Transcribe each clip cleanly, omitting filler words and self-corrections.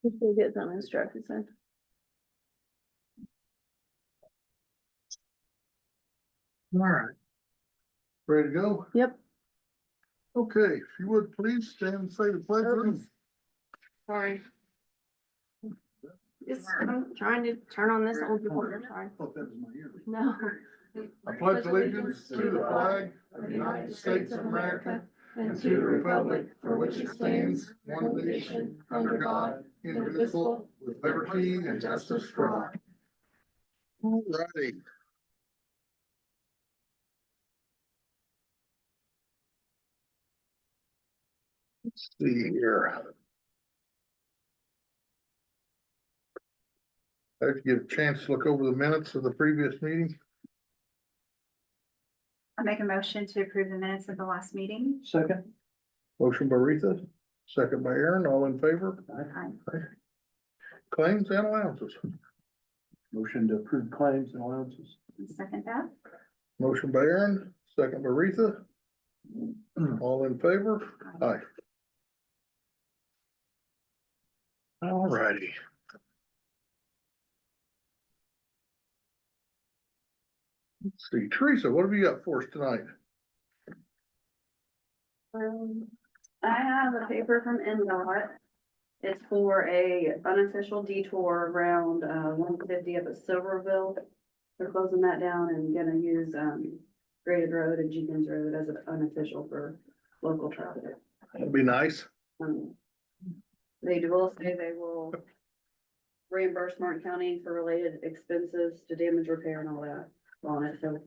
If we get them instructed, then. All right. Ready to go? Yep. Okay, if you would please stand and say the pledge. Oops. Sorry. I'm trying to turn on this old recorder, sorry. Thought that was my ear. No. I pledge allegiance to the flag of the United States of America and to the republic for which it stands, one nation, under God, indivisible, with liberty and justice for all. All righty. Let's see here. I have to get a chance to look over the minutes of the previous meeting. I make a motion to approve the minutes of the last meeting. Second. Motion by Retha, second by Aaron, all in favor? Aye. Claims and allowances. Motion to approve claims and allowances. Second that. Motion by Aaron, second by Retha. All in favor? Aye. All righty. Let's see, Teresa, what have you got for us tonight? I have a paper from NDOT. It's for a unofficial detour around 150 up at Silverville. They're closing that down and gonna use Graded Road and Jenkins Road as an unofficial for local traffic. That'd be nice. They will say they will reimburse Martin County for related expenses to damage repair and all that on it, so.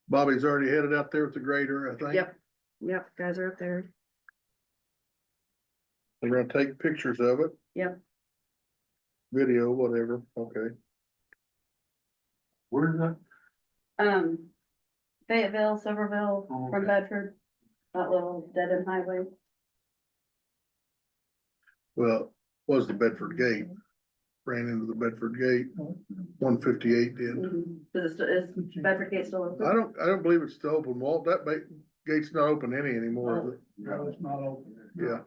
Bobby's already headed out there with the grader, I think. Yep, guys are up there. They're gonna take pictures of it. Yep. Video, whatever, okay. Where's that? Fayetteville, Silverville, Oh, from okay. Bedford, that little dead end highway. Well, was the Bedford Gate. Ran into the Bedford Gate. 158 did. Is Bedford Gate still open? I don't believe it's still open, Walt. That gate's not open anymore. is it? No, it's not open. Yeah.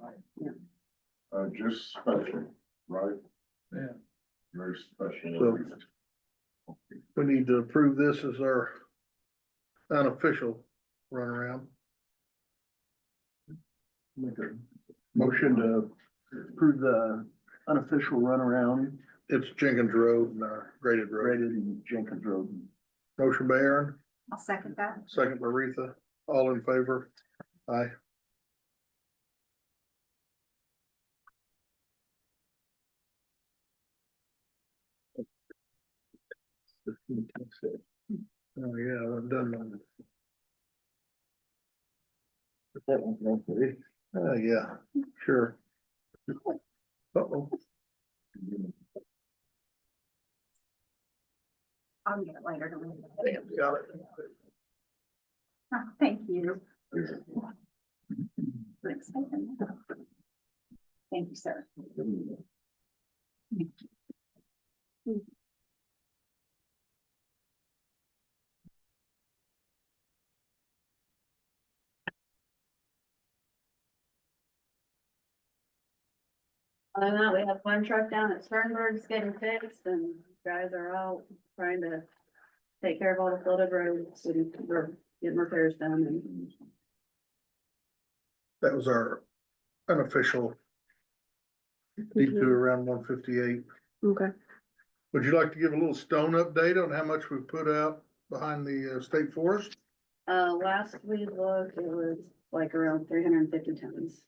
Just special, right? Yeah. Very special. So- We need to approve this as our unofficial runaround. Make a motion to approve the unofficial runaround It's Jenkins Road and Graded Road. graded in Jenkins Road. Motion by Aaron, I'll second that. second by Retha. All in favor? Aye. Oh, yeah, I've done that. That one's not good. Yeah, sure. Uh-oh. I'll get it later. Don't worry about it. Got it. Oh, thank you. Thank you, sir. Other than that, we have one truck down at Sternberg's getting fixed and guys are out trying to take care of all the flooded roads and we're getting repairs done and That was our unofficial detour around 158. Okay. Would you like to give a little stone update on how much we put out behind the state forest? last we looked, it was like around 350 tons.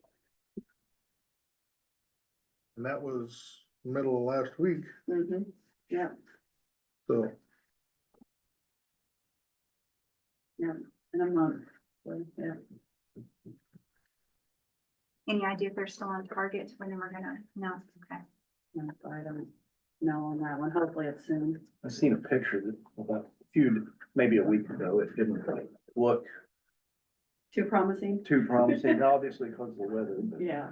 And that was middle of last week, Yeah, so in a month, so, yeah. Any idea if they're still on target when we're gonna, no, okay. No, I don't know on that one. Hopefully it's soon. I seen a picture that about maybe a week ago, it didn't look Too promising? too promising, obviously because of the weather, but. Yeah.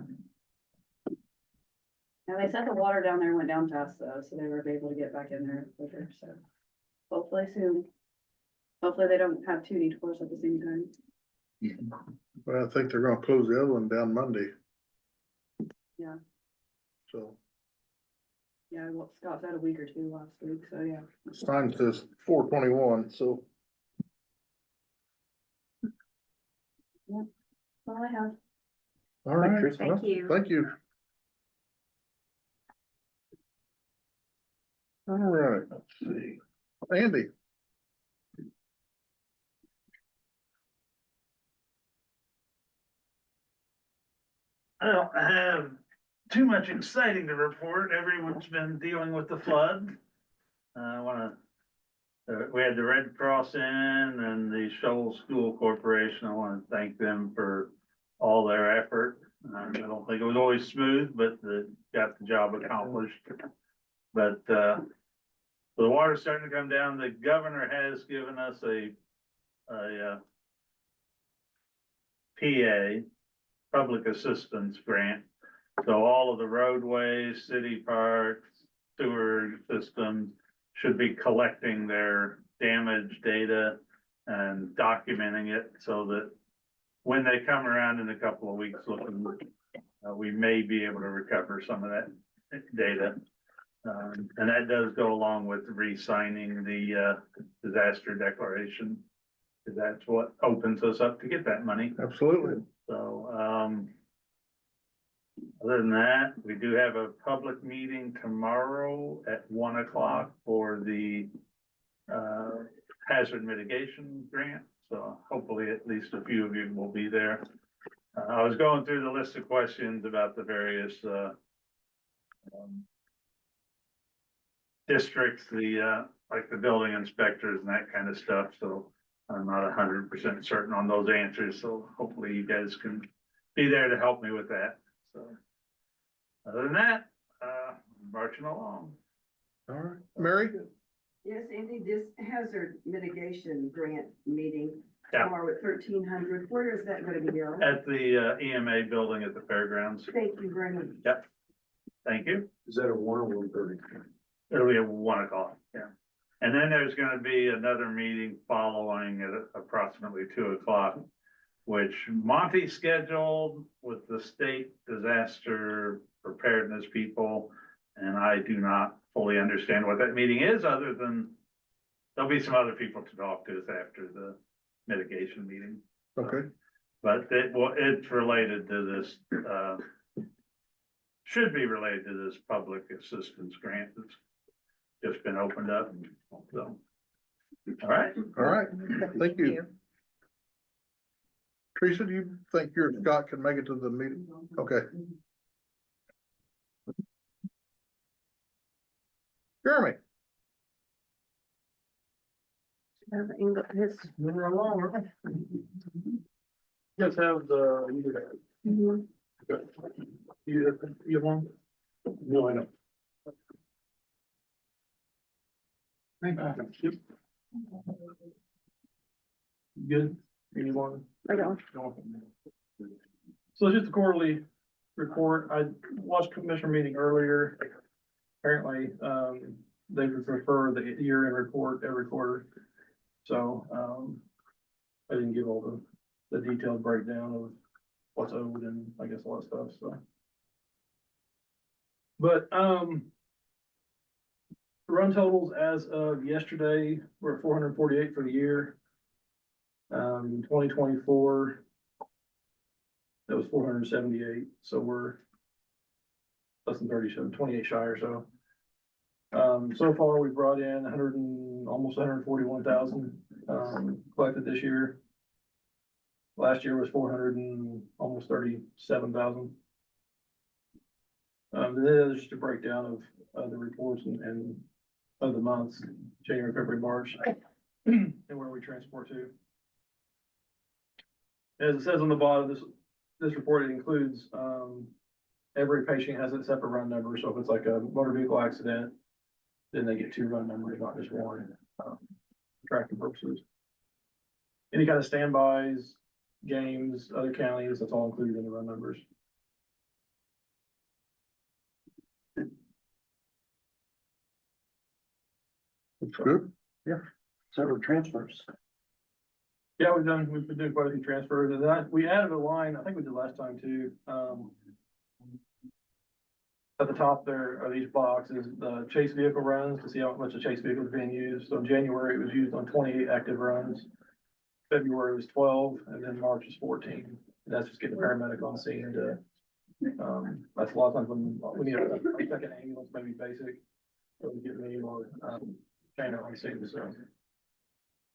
Now, they said the water down there went down fast though, so they were able to get back in there quicker, so hopefully soon. Hopefully they don't have two detours at the same time. but I think they're gonna close the other one down Monday. Yeah. so. Yeah, well, Scott said a week or two last week, so yeah. Sign says 4/21, so. That's all I have. All right. Teresa. Thank you. Thank you. All right, let's see. Andy, I don't have too much exciting to report. Everyone's been dealing with the flood. I wanna, we had the Red Cross in and the Shoal School Corporation. I wanna thank them for all their effort. I don't think it was always smooth, but got the job accomplished. But, the water's starting to come down. The governor has given us a PA, public assistance grant. So all of the roadways, city parks, sewer systems should be collecting their damage data and documenting it so that when they come around in a couple of weeks looking, we may be able to recover some of that data. And that does go along with re-signing the disaster declaration. Because that's what opens us up to get that money. absolutely. So, other than that, we do have a public meeting tomorrow at 1 o'clock for the hazard mitigation grant. So hopefully at least a few of you will be there. I was going through the list of questions about the various districts, like the building inspectors and that kind of stuff. So I'm not 100% certain on those answers. So hopefully you guys can be there to help me with that. So other than that, marching along. All right, Mary? Yes, Andy, this hazard mitigation grant meeting Yeah. tomorrow at 1300, where is that gonna be held? At the EMA building at the fairgrounds. Thank you very much. Thank you. Is that a 1 or 1:30? It'll be at 1 o'clock, yeah. And then there's gonna be another meeting following at approximately 2 o'clock, which Monty scheduled with the state disaster preparedness people. And I do not fully understand what that meeting is, other than there'll be some other people to talk to us after the mitigation meeting. Okay, But it's related to this, should be related to this public assistance grant that's just been opened up, so. All right, all right, thank you. Teresa, do you think you or Scott can make it to the meeting? Okay. Jeremy? Have his. Moving along. You guys have the, Mhm. you have one? No, I don't. Yep. Good, anyone? I don't. So it's just a quarterly report. I watched commissioner meeting earlier. Apparently, they would prefer the year-end report every quarter. So, I didn't give all the detailed breakdown of what's owed and I guess a lot of stuff, so. But, run totals as of yesterday, we're at 448 for the year. 2024, that was 478, so we're less than 37, 28 shy or so. So far, we brought in almost 141,000, collected this year. Last year was almost 37,000. Then there's just a breakdown of the reports and of the months, January, February, March, and where we transport to. As it says on the bottom, this report, it includes, every patient has a separate run number, so if it's like a motor vehicle accident, then they get 2 run numbers, not just one, tracking purposes. Any kind of standbys, games, other counties, that's all included in the run numbers. That's good. Several transfers. Yeah, we've been doing quite a few transfers, and we added a line, I think we did last time too, At the top there are these boxes, the chase vehicle runs to see how much the chase vehicle is being used. So in January, it was used on 28 active runs. February was 12, and then March was 14. And that's just getting a paramedic on scene to, that's a lot of times when we need a second ambulance, maybe basic. So we get me or, trainer on scene, so.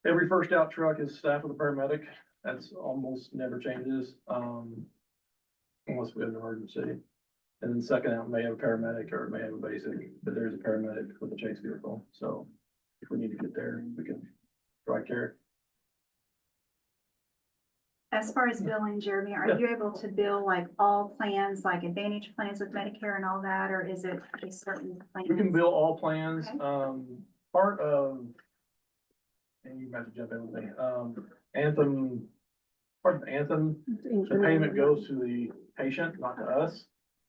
Every first out truck is staffed with a paramedic. That's almost never changes, unless we have an emergency. And then second out may have a paramedic or it may have a basic, but there's a paramedic with a chase vehicle. So if we need to get there, we can strike care. As far as billing, Jeremy, Yeah. are you able to bill like all plans, like Advantage plans with Medicare and all that, or is it a certain plan? We can bill all plans, Okay. part of, and you might have to jump in with me, Anthem, part of Anthem, the payment goes to the patient, not to us.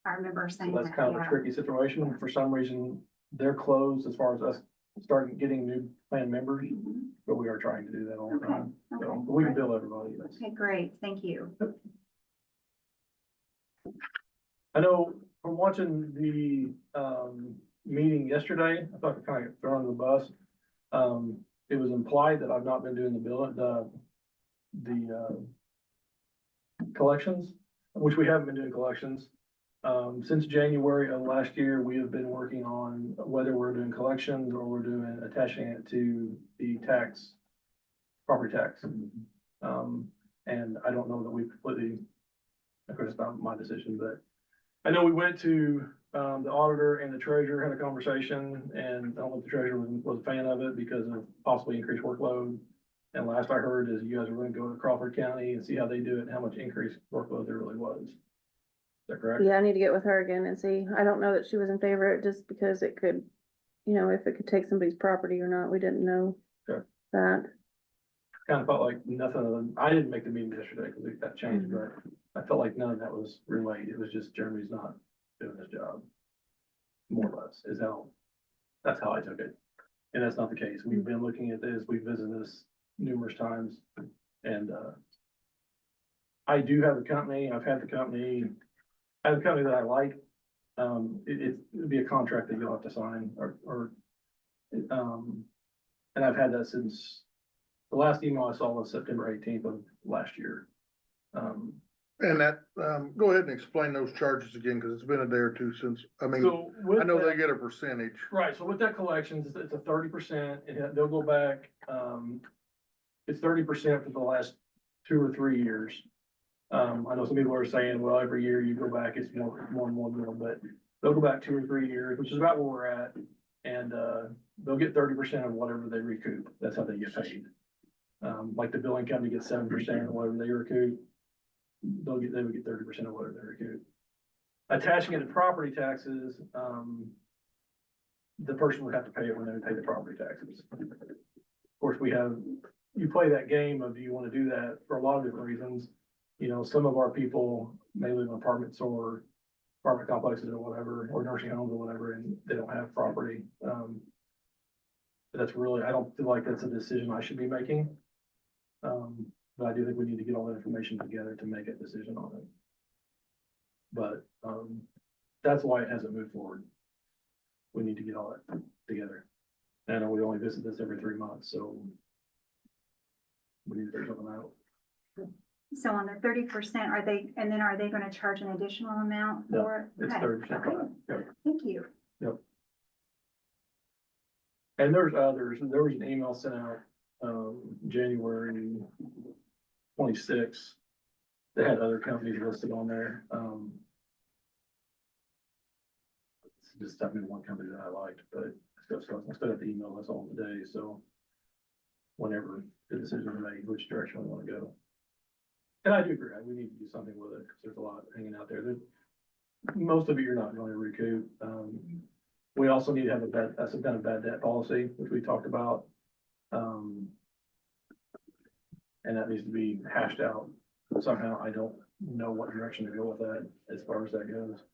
I remember So saying that's that, kind of a yeah. tricky situation. For some reason, they're closed as far as us starting getting new plan members, Mhm. but we are trying to do that all the Okay, time. So okay. we can bill everybody. That's- Okay, great, thank you. I know from watching the, meeting yesterday, I thought I kind of got thrown under the bus. It was implied that I've not been doing the collections, which we haven't been doing collections. Since January of last year, we have been working on whether we're doing collections or we're doing, attaching it to the tax, property tax. And I don't know that we completely, of course, it's not my decision, but I know we went to, the auditor and the treasurer had a conversation, and I don't know if the treasurer was a fan of it because of possibly increased workload. And last I heard is you guys are gonna go to Crawford County and see how they do it and how much increased workload there really was. Is that correct? Yeah, I need to get with her again and see. I don't know that she was in favor of it just because it could, if it could take somebody's property or not. We didn't know Sure. that. Kind of felt like nothing of them, I didn't make the meeting yesterday because it got changed, but I felt like none of that was relayed. It was just Jeremy's not doing his job. More or less that's how I took it. And that's not the case. We've been looking at this, we've visited this numerous times. And, I do have a company, I have a company that I like. It'd be a contract that you'll have to sign and I've had that since, the last email I saw was September 18th of last year. And that, go ahead and explain those charges again, cause it's been a day or two since, I mean, So with I know that- they get a percentage. Right, so with that collections, it's a 30%, and they'll go back, it's 30% for the last 2 or 3 years. I know some people are saying, well, every year you go back, it's more and more, but they'll go back 2 or 3 years, which is about where we're at. And, they'll get 30% of whatever they recoup. That's how they get paid. Like the billing company gets 7% of whatever they recoup. They would get 30% of whatever they recoup. Attaching it to property taxes, the person would have to pay it when they pay the property taxes. Of course, you play that game of, do you want to do that for a lot of different reasons? Some of our people may live in apartments or apartment complexes or whatever, or nursing homes or whatever, and they don't have property. But that's really, I don't feel like that's a decision I should be making. But I do think we need to get all that information together to make a decision on it. But, that's why it hasn't moved forward. We need to get all that together. And we only visit this every 3 months, so we need to figure something out. So on the 30%, are they gonna charge an additional amount No, for it? It's Okay, 30%. okay, Yep. thank you. And there's others, and there was an email sent out, January 26th. They had other companies listed on there, it's just definitely one company that I liked, but I still have the email that's all today, so whenever the decision is made, which direction we wanna go. And I do agree, we need to do something with it, because there's a lot hanging out there. Most of it you're not gonna recoup. We also need to have some kind of bad debt policy, which we talked about. And that needs to be hashed out somehow. I don't know what direction to go with that as far as that goes.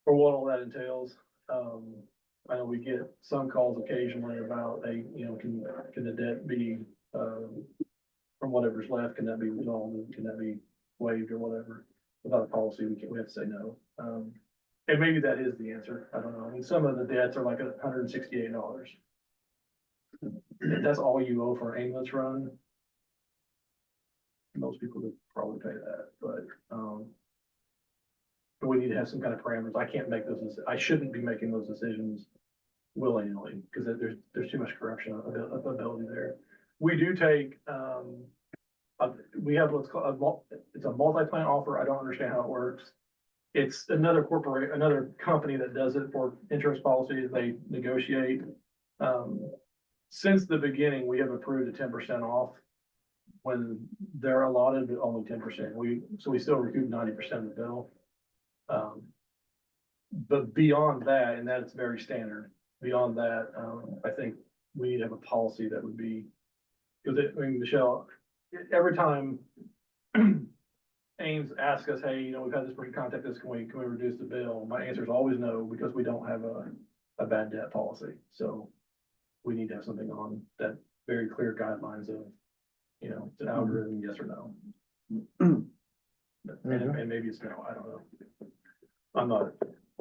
Or what all that entails. I know we get some calls occasionally about can the debt be, from whatever's left, can that be resolved? Can that be waived or whatever? Without a policy, we have to say no. And maybe that is the answer, I don't know, I mean, some of the debts are like $168. If that's all you owe for an ambulance run. Most people would probably pay that, but we need to have some kind of parameters, I can't make those, I shouldn't be making those decisions willy-nilly, because there's too much corruption of ability there. We do take, we have what's called, it's a multi-plan offer, I don't understand how it works. It's another company that does it for insurance policies, they negotiate. Since the beginning, we have approved a 10% off when they're allotted only 10%. So we still recoup 90% of the bill. But beyond that, and that's very standard, beyond that, I think we need to have a policy that would be, because I mean, Michelle, every time Ames asks us, hey, we've had this person contact us, can we reduce the bill? My answer is always no, because we don't have a bad debt policy. So we need to have something on that very clear guidelines of, it's an algorithm, yes or no. And maybe it's no, I don't know. I'm not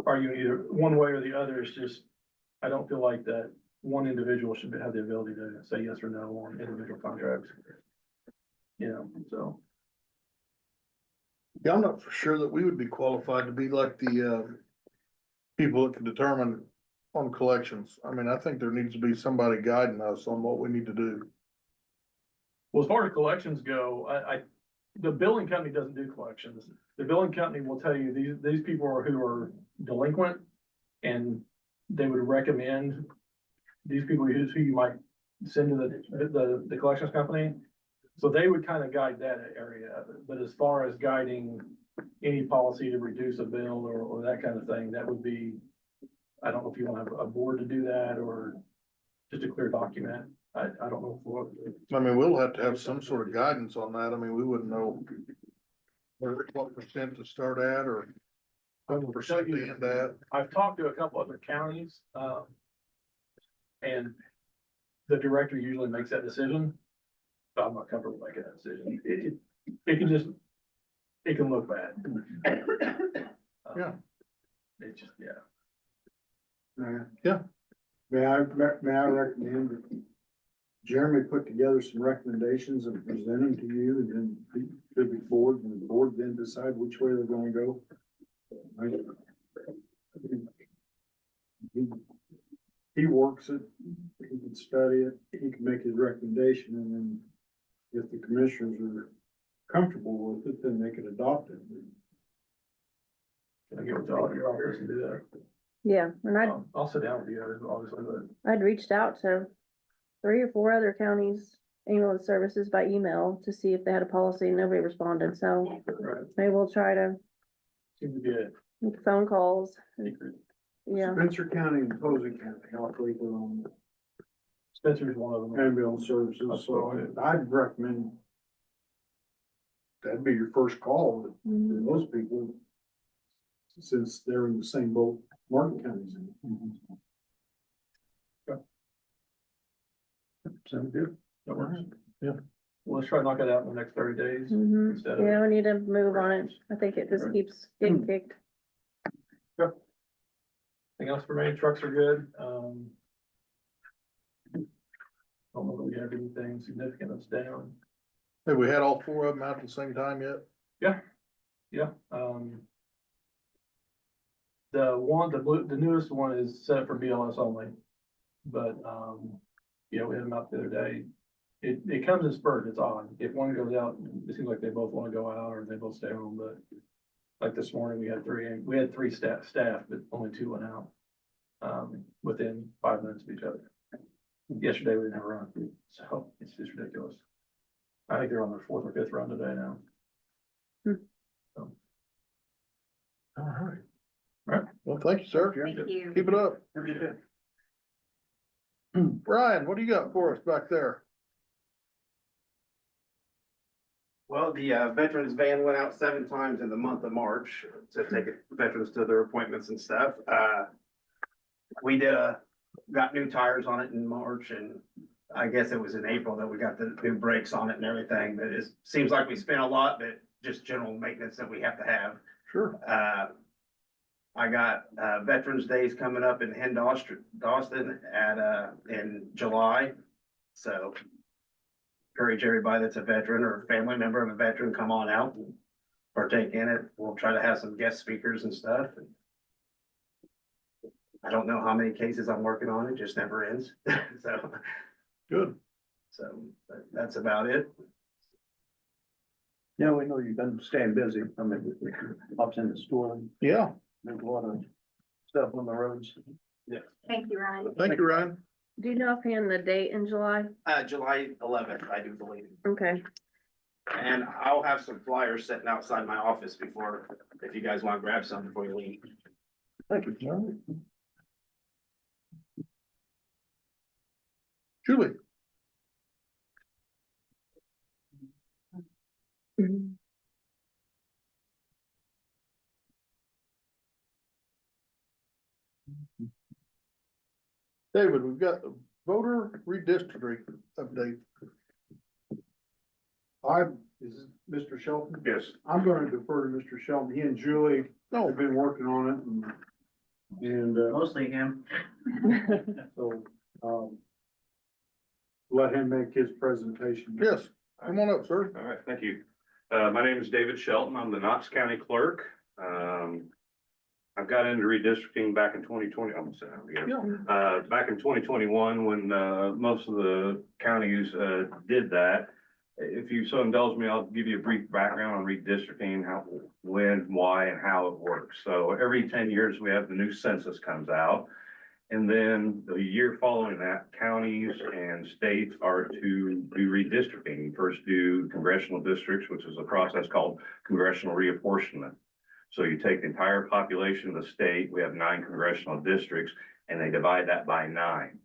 arguing either one way or the other, it's just, I don't feel like that one individual should have the ability to say yes or no on individual contracts. So. Yeah, I'm not for sure that we would be qualified to be like the, people that can determine on collections. I mean, I think there needs to be somebody guiding us on what we need to do. Well, as far as collections go, the billing company doesn't do collections. The billing company will tell you these people who are delinquent, and they would recommend these people who you might send to the collections company. So they would kind of guide that area of it. But as far as guiding any policy to reduce a bill or that kind of thing, that would be, I don't know if you want to have a board to do that or just a clear document. I don't know what. I mean, we'll have to have some sort of guidance on that. I mean, we wouldn't know what percent to start at or what percent to end at. I've talked to a couple other counties, and the director usually makes that decision. But I'm not comfortable making that decision. It can look bad. Yeah. It's just, yeah. Yeah. May I recommend that Jeremy put together some recommendations and present them to you, and then to the board, and the board then decide which way they're gonna go? He works it, he can study it, he can make his recommendation, and then if the commissioners are comfortable with it, then they can adopt it. Can I get with your office and do that? Yeah, and I'll sit down with you, obviously, but. I'd reached out to 3 or 4 other counties, ambulance services by email to see if they had a policy, and nobody responded, so Right. maybe we'll try to Seems to be a make phone calls. secret. Yeah, Spencer County and Posey County, all three of them, Spencer's one of them. ambulance services, so I'd recommend that'd be your first call to mhm. those people, since they're in the same boat Martin County's in. Sounds good. That works. Yeah. Well, let's try to knock it out in the next 30 days. Mhm. Instead of- Yeah, we need to move on it. I think it just keeps getting kicked. Anything else for me? Trucks are good. Don't know that we have anything significant that's down. Have we had all 4 of them out at the same time yet? Yeah. The newest one is set up for BLS only. But, we had them out the other day. It comes in spurts, it's odd. If one goes out, it seems like they both want to go out or they both stay home, but like this morning, we had 3 staff, but only 2 went out. Within 5 minutes of each other. Yesterday, we didn't have a run, so it's just ridiculous. I think they're on their 4th or 5th run today now. So. All right. Right. Well, thank you, sir. Thank you. Keep it up. Brian, what do you got for us back there? Well, the veterans van went out 7 times in the month of March to take veterans to their appointments and stuff. We got new tires on it in March, and I guess it was in April that we got the new brakes on it and everything. But it seems like we spent a lot, but just general maintenance that we have to have. Sure. I got, Veterans Days coming up in Dawson in July. So encourage everybody that's a veteran or a family member of a veteran, come on out and partake in it. We'll try to have some guest speakers and stuff. I don't know how many cases I'm working on, it just never ends. So, Good. but that's about it. Yeah, we know you've been staying busy. I mean, pops in the store and Yeah, there's a lot of stuff on the roads. Thank you, Ryan. thank you, Ryan. Do you know offhand the date in July? July 11th, I do believe. Okay, And I'll have some flyers sitting outside my office before, if you guys want to grab some before you leave. Thank you. All right. Julie, David, we've got the voter redistricting update. Is this Mr. Shelton? Yes. I'm gonna defer to Mr. Shelton. He and Julie have been working on it and, Mostly him. so, let him make his presentation. Yes, come on up, sir. All right, thank you. My name is David Shelton. I'm the Knox County Clerk. I've got into redistricting back in 2020, back in 2021, when, most of the counties, did that. If you so indulge me, I'll give you a brief background on redistricting, how, when, why, and how it works. So every 10 years, we have the new census comes out. And then the year following that, counties and states are to do redistricting. First do congressional districts, which is a process called congressional reapportionment. So you take the entire population of the state, we have 9 congressional districts, and they divide that by 9.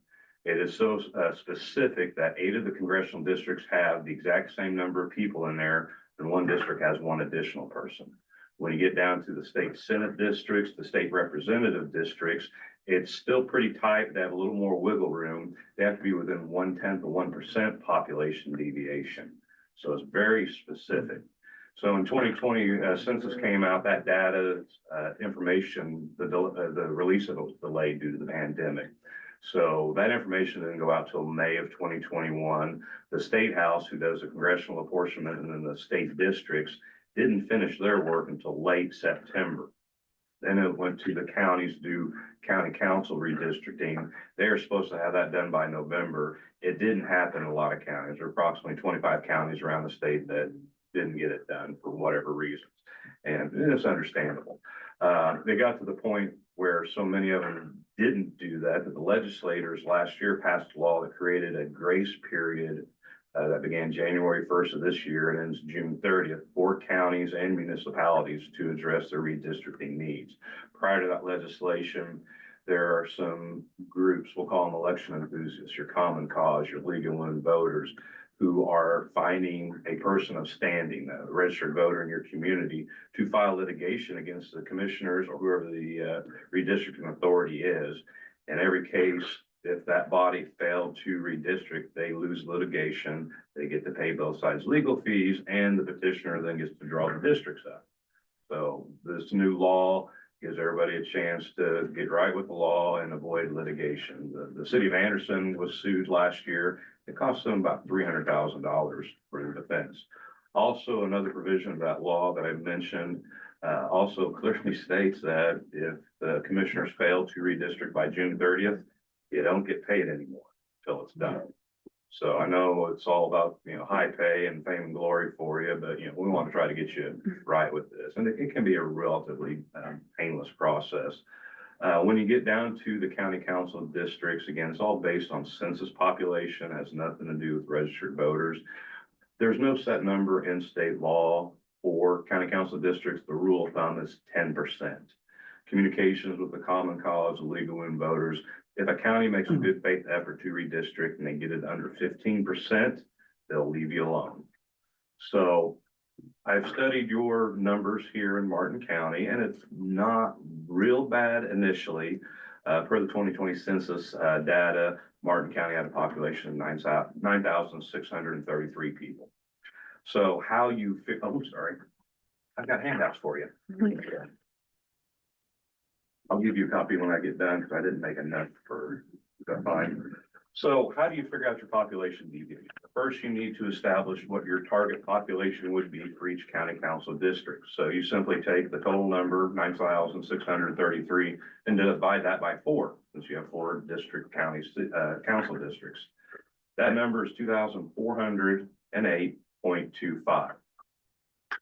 It is so specific that 8 of the congressional districts have the exact same number of people in there, and 1 district has 1 additional person. When you get down to the state senate districts, the state representative districts, it's still pretty tight. They have a little more wiggle room. They have to be within 1/10 of 1% population deviation. So it's very specific. So in 2020, census came out, that data, information, the release of it was delayed due to the pandemic. So that information didn't go out till May of 2021. The State House, who does the congressional apportionment, and then the state districts, didn't finish their work until late September. Then it went to the counties to do county council redistricting. They were supposed to have that done by November. It didn't happen in a lot of counties. There are approximately 25 counties around the state that didn't get it done for whatever reasons. And it's understandable. They got to the point where so many of them didn't do that the legislators last year passed a law that created a grace period that began January 1st of this year and ends June 30th for counties and municipalities to address their redistricting needs. Prior to that legislation, there are some groups, we'll call them election enthusiasts, your Common Cause, your League of Women Voters, who are finding a person of standing, a registered voter in your community, to file litigation against the commissioners or whoever the redistricting authority is. In every case, if that body failed to redistrict, they lose litigation, they get to pay both sides legal fees, and the petitioner then gets to draw the districts up. So this new law gives everybody a chance to get right with the law and avoid litigation. The city of Anderson was sued last year. It cost them about $300,000 for the defense. Also, another provision of that law that I mentioned also clearly states that if the commissioners fail to redistrict by June 30th, you don't get paid anymore until it's done. So I know it's all about, high pay and fame and glory for you, but, we want to try to get you right with this. And it can be a relatively painless process. When you get down to the county council districts, again, it's all based on census population, has nothing to do with registered voters. There's no set number in state law for county council districts. The rule of thumb is 10%. Communications with the Common Cause, the League of Women Voters. If a county makes a good faith effort to redistrict and they get it under 15%, they'll leave you alone. So I've studied your numbers here in Martin County, and it's not real bad initially. Per the 2020 census data, Martin County had a population of 9,633 people. So how you fit, oh, sorry, I've got handouts for you. I'll give you a copy when I get done, because I didn't make enough for, that's fine. So how do you figure out your population deviation? First, you need to establish what your target population would be for each county council district. So you simply take the total number, 9,633, and divide that by 4, since you have 4 district counties, council districts. That number is 2,408.25.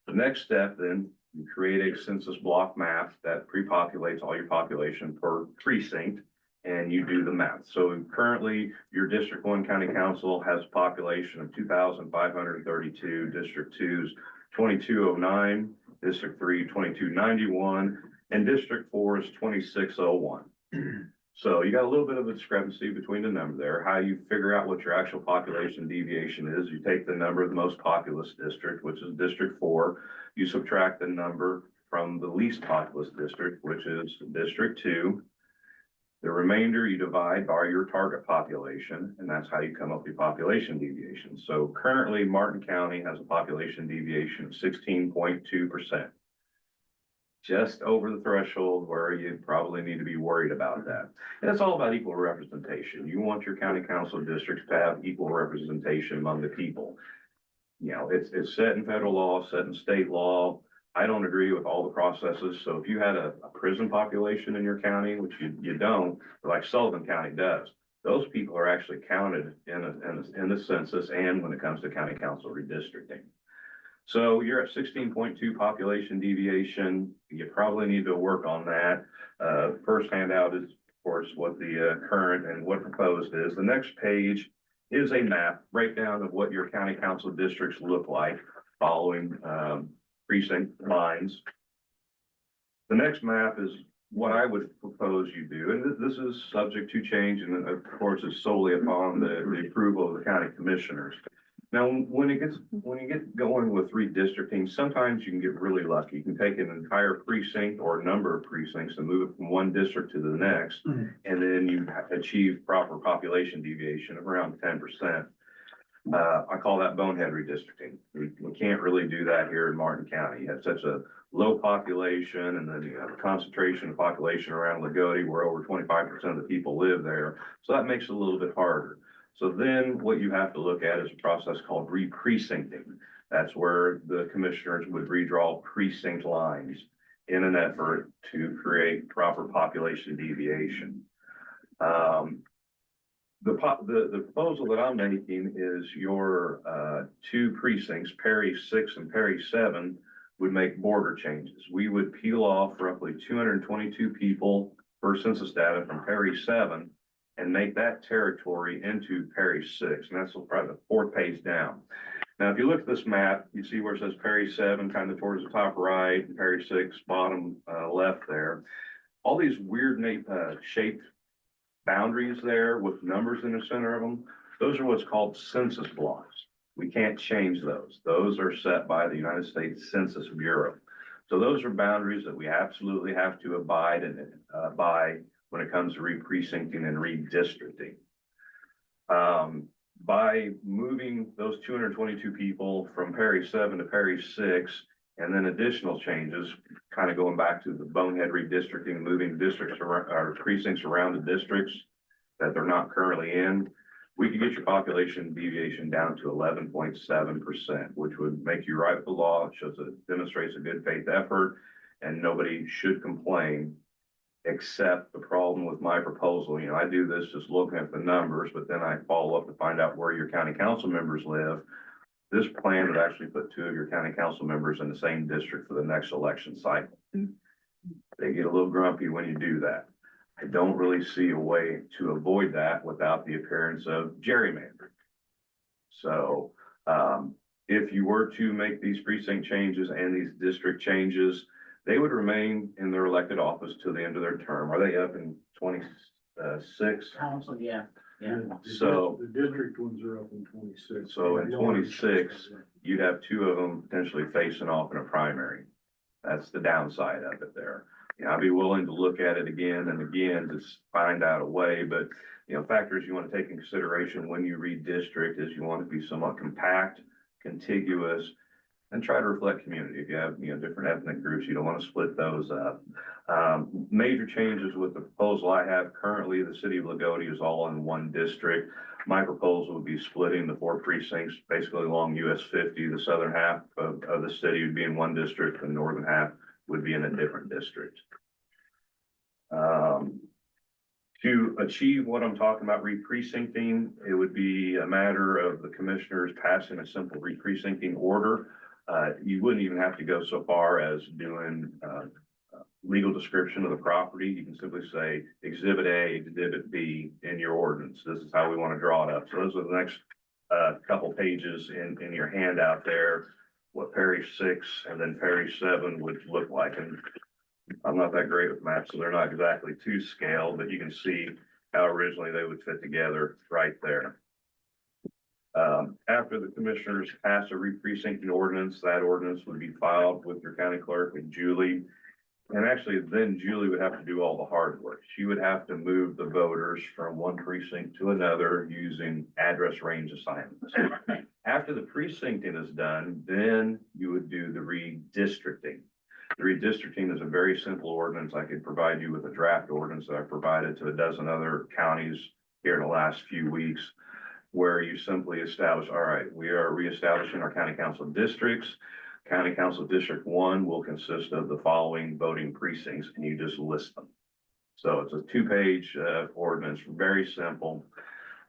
The next step, then, you create a census block map that pre-populates all your population per precinct, and you do the math. So currently, your District 1 County Council has a population of 2,532, District 2's 2,209, District 3, 2,291, and District 4 is 2,601. So you got a little bit of a discrepancy between the number there. How you figure out what your actual population deviation is, you take the number of the most populous district, which is District 4, you subtract the number from the least populous district, which is District 2. The remainder you divide by your target population, and that's how you come up with your population deviation. So currently, Martin County has a population deviation of 16.2%. Just over the threshold where you probably need to be worried about that. And it's all about equal representation. You want your county council districts to have equal representation among the people. You know, it's set in federal law, set in state law. I don't agree with all the processes. So if you had a prison population in your county, which you don't, like Sullivan County does, those people are actually counted in the census and when it comes to county council redistricting. So you're at 16.2 population deviation. You probably need to work on that. First handout is, of course, what the current and what proposed is. The next page is a map breakdown of what your county council districts look like following precinct lines. The next map is what I would propose you do, and this is subject to change, and of course, is solely upon the approval of the county commissioners. Now, when you get going with redistricting, sometimes you can get really lucky. You can take an entire precinct or a number of precincts and move it from one district to the next, and then you achieve proper population deviation of around 10%. I call that bonehead redistricting. We can't really do that here in Martin County. You have such a low population, and then you have a concentration of population around Lagodi where over 25% of the people live there. So that makes it a little bit harder. So then what you have to look at is a process called re-precincting. That's where the commissioners would redraw precinct lines in an effort to create proper population deviation. The proposal that I'm making is your 2 precincts, Perry 6 and Perry 7, would make border changes. We would peel off roughly 222 people per census data from Perry 7 and make that territory into Perry 6, and that's probably the 4th page down. Now, if you look at this map, you see where it says Perry 7 kind of towards the top right, and Perry 6 bottom left there. All these weird shaped boundaries there with numbers in the center of them, those are what's called census blocks. We can't change those. Those are set by the United States Census Bureau. So those are boundaries that we absolutely have to abide by when it comes to re-precincting and redistricting. By moving those 222 people from Perry 7 to Perry 6, and then additional changes, kind of going back to the bonehead redistricting, moving districts or precincts around the districts that they're not currently in, we could get your population deviation down to 11.7%, which would make you right with the law. It demonstrates a good faith effort, and nobody should complain. Except the problem with my proposal, you know, I do this just looking at the numbers, but then I follow up to find out where your county council members live. This plan would actually put 2 of your county council members in the same district for the next election cycle. They get a little grumpy when you do that. I don't really see a way to avoid that without the appearance of gerrymandering. So, if you were to make these precinct changes and these district changes, they would remain in their elected office till the end of their term. Are they up in 26? Council, yeah. So The district ones are up in 26. So in 26, you'd have 2 of them potentially facing off in a primary. That's the downside of it there. You know, I'd be willing to look at it again and again to find out a way, but you know, factors you want to take in consideration when you redistrict is you want to be somewhat compact, contiguous, and try to reflect community. If you have, different ethnic groups, you don't want to split those up. Major changes with the proposal I have currently, the city of Lagodi is all in one district. My proposal would be splitting the 4 precincts basically along US 50. The southern half of the city would be in one district, the northern half would be in a different district. To achieve what I'm talking about, re-precincting, it would be a matter of the commissioners passing a simple re-precincting order. You wouldn't even have to go so far as doing legal description of the property. You can simply say Exhibit A, Exhibit B in your ordinance. This is how we want to draw it up. So those are the next couple pages in your handout there, what Parish 6 and then Parish 7 would look like. And I'm not that great with maps, so they're not exactly to scale, but you can see how originally they would fit together right there. After the commissioners pass a re-precincting ordinance, that ordinance would be filed with your county clerk and Julie. And actually, then Julie would have to do all the hard work. She would have to move the voters from one precinct to another using address range assignments. After the precincting is done, then you would do the redistricting. The redistricting is a very simple ordinance. I could provide you with a draft ordinance that I provided to a dozen other counties here in the last few weeks, where you simply establish, all right, we are reestablishing our county council districts. County Council District 1 will consist of the following voting precincts, and you just list them. So it's a 2-page ordinance, very simple.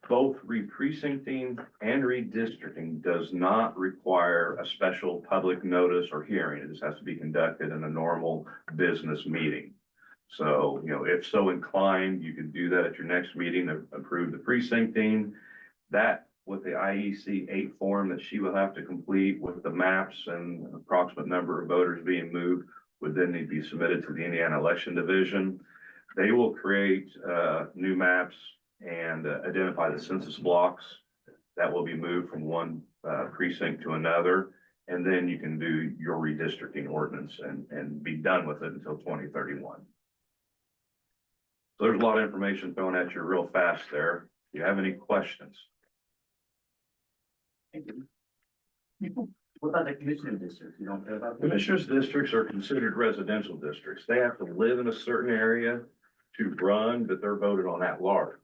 Both re-precincting and redistricting does not require a special public notice or hearing. It just has to be conducted in a normal business meeting. So, if so inclined, you can do that at your next meeting to approve the precincting. That with the IEC 8 form that she will have to complete with the maps and approximate number of voters being moved would then need to be submitted to the Indiana Election Division. They will create new maps and identify the census blocks that will be moved from one precinct to another. And then you can do your redistricting ordinance and be done with it until 2031. So there's a lot of information thrown at you real fast there. Do you have any questions? What about the commissioner districts? You don't care about? Commissioners' districts are considered residential districts. They have to live in a certain area to run, but they're voted on at large.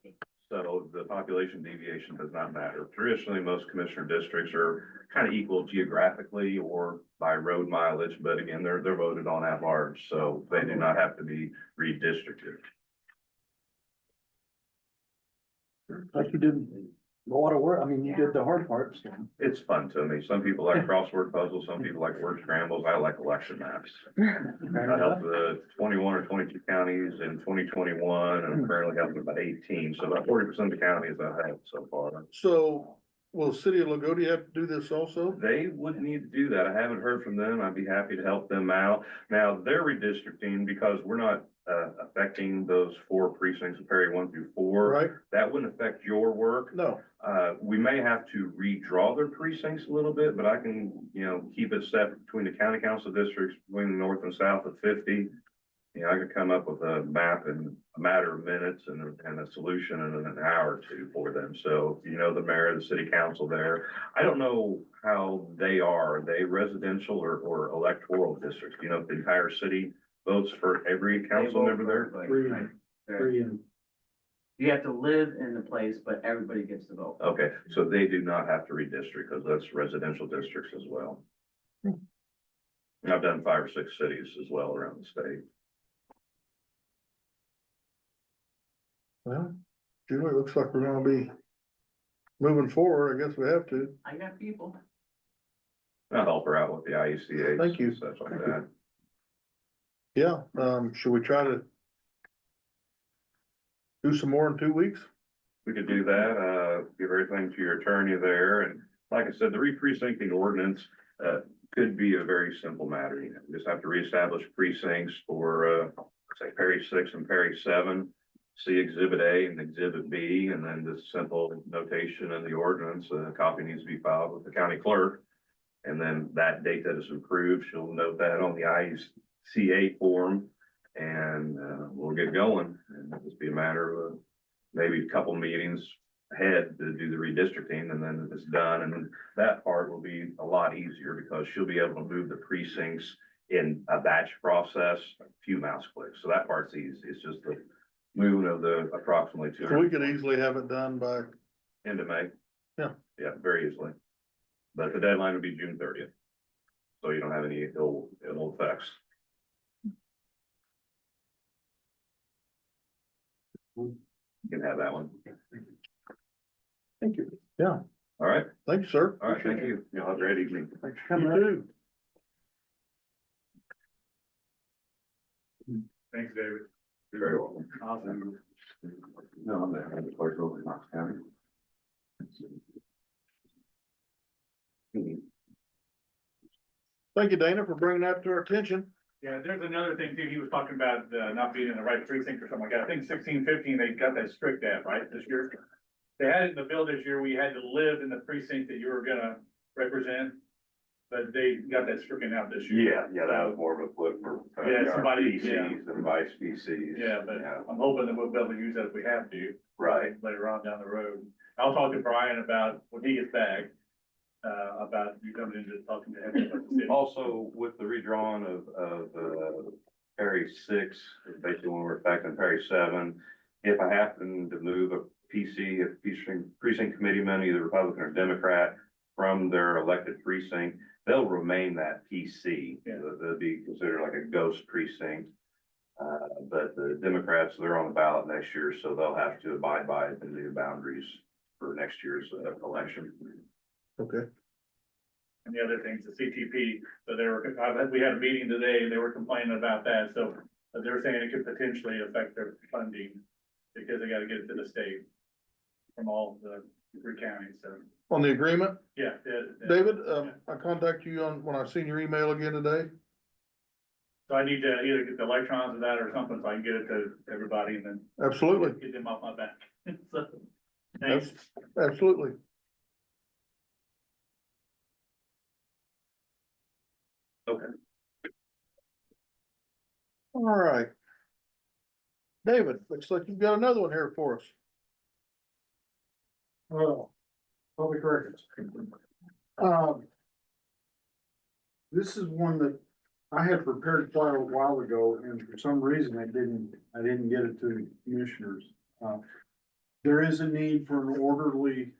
So the population deviation does not matter. Traditionally, most commissioner districts are kind of equal geographically or by road mileage, but again, they're voted on at large, so they do not have to be redistricted. Like you did a lot of work. I mean, you did the hard part, so. It's fun to me. Some people like crossword puzzles, some people like word scrambles. I like election maps. I helped the 21 or 22 counties in 2021, and I'm currently helping about 18. So about 40% of the counties I've helped so far. So will the city of Lagodi have to do this also? They would need to do that. I haven't heard from them. I'd be happy to help them out. Now, they're redistricting because we're not affecting those 4 precincts of Perry 1 through 4. Right? That wouldn't affect your work. No. We may have to redraw their precincts a little bit, but I can, keep it separate between the county council districts, between the north and south of 50. I could come up with a map in a matter of minutes and a solution in an hour or two for them. So, the mayor, the city council there, I don't know how they are. Are they residential or electoral districts? If the entire city votes for every council member there? Free and You have to live in the place, but everybody gets to vote. Okay, so they do not have to redistrict because that's residential districts as well. And I've done 5 or 6 cities as well around the state. Well, Julie, it looks like we're gonna be moving forward. I guess we have to. I got people. I'll help her out with the IECA. Thank you. Stuff like that. Yeah, should we try to do some more in 2 weeks? We could do that, give everything to your attorney there. And like I said, the re-precincting ordinance, could be a very simple matter. We just have to reestablish precincts for, say Perry 6 and Perry 7. See Exhibit A and Exhibit B, and then this simple notation in the ordinance, a copy needs to be filed with the county clerk. And then that date that is approved, she'll note that on the IECA form, and we'll get going. And it'll just be a matter of maybe a couple meetings ahead to do the redistricting, and then it's done, and then that part will be a lot easier because she'll be able to move the precincts in a batch process, a few mouse clicks. So that part's easy. It's just the moving of the approximately two So we could easily have it done by, end of May. Yeah. Yeah, very easily. But the deadline would be June 30th. So you don't have any ill effects. You can have that one. Thank you. yeah, All right, thank you, sir. all right, thank you. Y'all have a great evening. Thanks for coming You up. too. Thanks, David. You're very welcome. Awesome. No, I'm there. I'm the clerk over in Knox County. Thank you, Dana, for bringing that to our attention. Yeah, there's another thing too, he was talking about, not being in the right precinct or something like that, I think 16, 15, they got that strict at, right, this year? They had it in the bill this year, we had to live in the precinct that you were gonna represent, but they got that stricken out this year. Yeah, that was more of a flip for. Yeah, somebody- PCs and vice PCs. Yeah, but I'm hoping that we'll be able to use that if we have to. Right. Later on down the road. I'll talk to Brian about, when he gets back, about you coming in and talking to him about the city. Also, with the redrawn of Perry 6, basically when we're back in Perry 7, if I happen to move a PC, if precinct committeeman, either Republican or Democrat, from their elected precinct, they'll remain that PC. Yeah. They'll be considered like a ghost precinct. But the Democrats, they're on the ballot next year, so they'll have to abide by the new boundaries for next year's election. Okay. And the other things, the CTP, so we had a meeting today, and they were complaining about that, so they're saying it could potentially affect their funding because they gotta get it to the state from all the 3 counties, so, On the agreement, yeah. David, I contact you on, when I seen your email again today. So I need to either get the electrons of that or something, so I can get it to everybody and then Absolutely, get them off my back. So, thanks. absolutely. Okay. All right. David, looks like you've got another one here for us. Well, public records. This is one that I had prepared quite a while ago, and for some reason I didn't get it to the commissioners. There is a need for an orderly,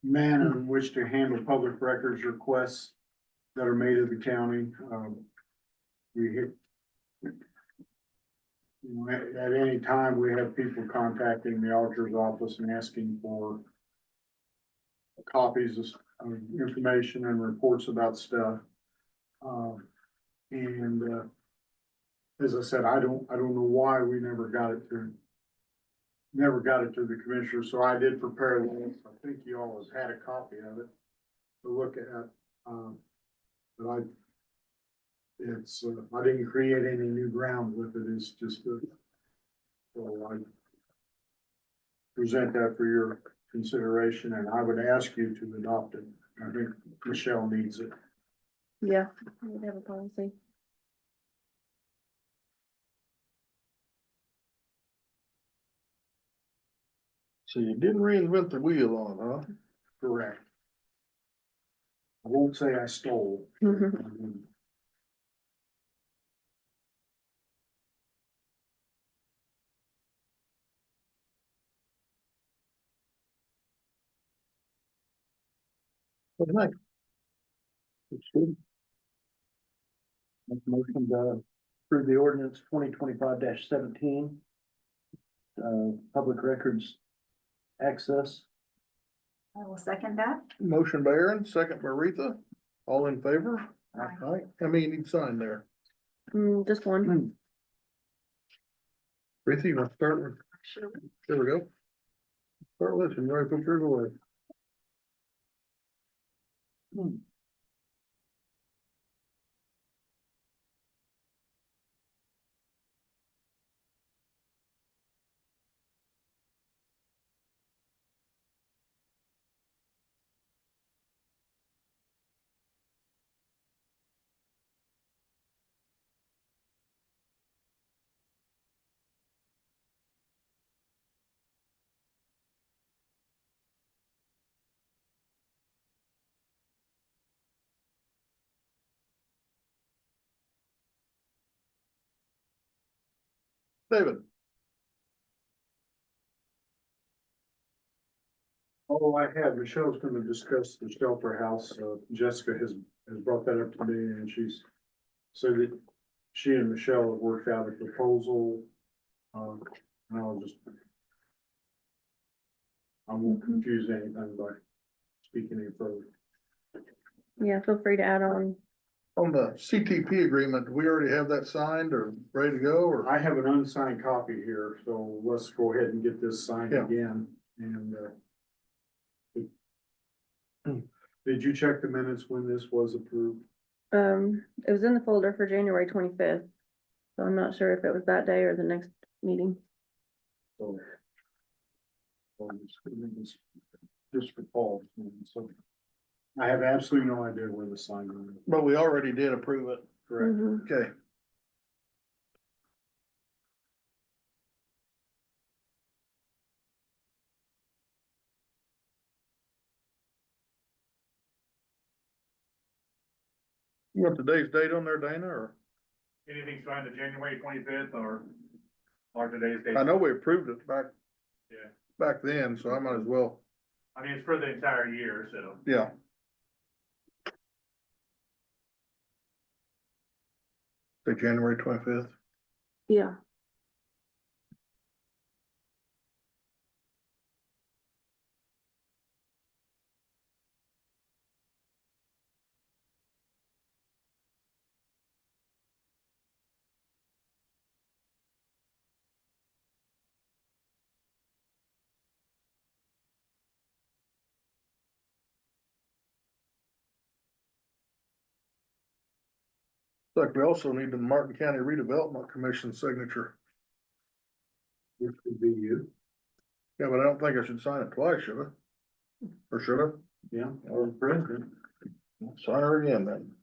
manner in which to handle public records requests that are made of the county. We hit, you know, at any time, we have people contacting the auditor's office and asking for copies of information and reports about stuff. As I said, I don't know why we never got it to the commissioner, so I did prepare one. I think you all has had a copy of it to look at. But I didn't create any new ground with it, it's just so I present that for your consideration, and I would ask you to adopt it. I think Michelle needs it. Yeah, we have a policy. So you didn't reinvent the wheel on, huh? Correct. I won't say I stole. What do you think? Looks good. Make a motion to approve the ordinance 2025-17. Public records access. I will second that. Motion by Aaron, second by Retha, all in favor? Aye. Aye. How many you need signed there? Just one. Retha, you want to start with? There we go. Start with, and you already put yours away. David? Oh, I have, Michelle's gonna discuss the shelter house, Jessica has brought that up to me, and she's said that she and Michelle have worked out a proposal. And I won't confuse anything by speaking any further. Yeah, feel free to add on. On the CTP agreement, do we already have that signed or ready to go, or? I have an unsigned copy here, so let's go ahead and get this signed Yeah. again, and, did you check the minutes when this was approved? It was in the folder for January 25th. So I'm not sure if it was that day or the next meeting. So. Just for Paul, so. I have absolutely no idea where the sign is. But we already did approve it. Correct. Mhm. Okay. You want today's date on there, Dana, or? Anything signed to January 25th or today's date? I know we approved it back Yeah, back then, so I might as well, I mean, it's for the entire year, so. yeah. Say January 25th. Yeah. Like, we also need the Martin County Redevelopment Commission signature. Which would be you, Yeah, but I don't think I should sign it twice, should I? Or should I? yeah, or the president. Sign her again then.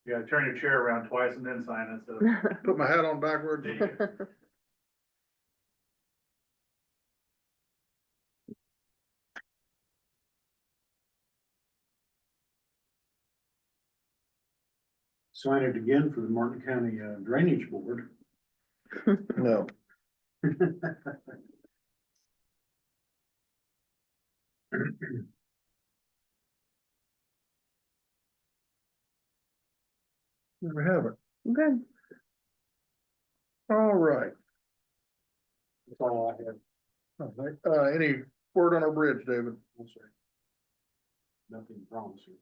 Yeah, turn your chair around twice and then sign it, so. Put my hat on backwards. There you go. Sign it again for the Martin County Drainage Board. No. Never have it. Good. All right. That's all I have. All right. Any word on our bridge, David? No, sir. Nothing promising.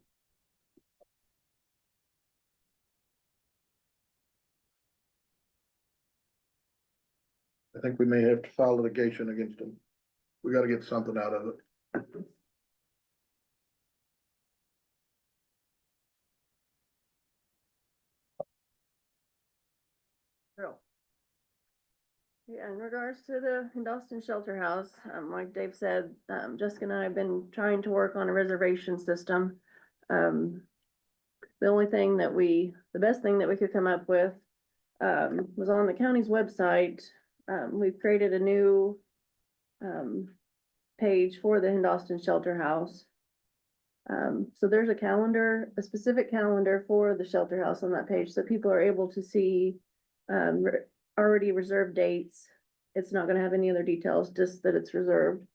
I think we may have to file litigation against them. We gotta get something out of it. Yeah, in regards to the Dawson Shelter House, like Dave said, Jessica and I have been trying to work on a reservation system. The only thing that the best thing that we could come up with, was on the county's website. We've created a new, page for the Dawson Shelter House. So there's a calendar, a specific calendar for the shelter house on that page, so people are able to see, already reserved dates. It's not gonna have any other details, just that it's reserved.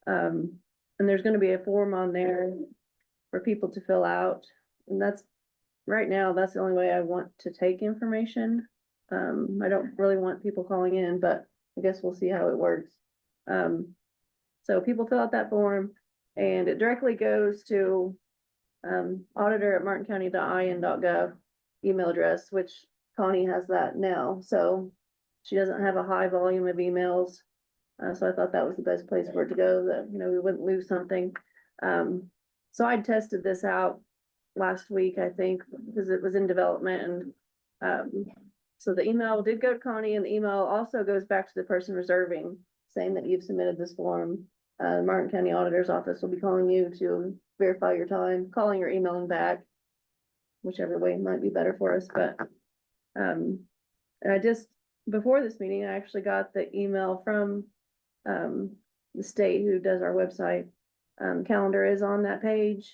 And there's gonna be a form on there for people to fill out. And that's, right now, that's the only way I want to take information. I don't really want people calling in, but I guess we'll see how it works. So people fill out that form and it directly goes to auditor@martincounty.in.gov email address, which Connie has that now, so she doesn't have a high volume of emails. So I thought that was the best place for it to go, that, we wouldn't lose something. So I tested this out last week, I think, because it was in development, and so the email did go to Connie, and the email also goes back to the person reserving, saying that you've submitted this form. Martin County Auditor's Office will be calling you to verify your time, calling or emailing back, whichever way might be better for us, but, and I just, before this meeting, I actually got the email from, the state who does our website. Calendar is on that page.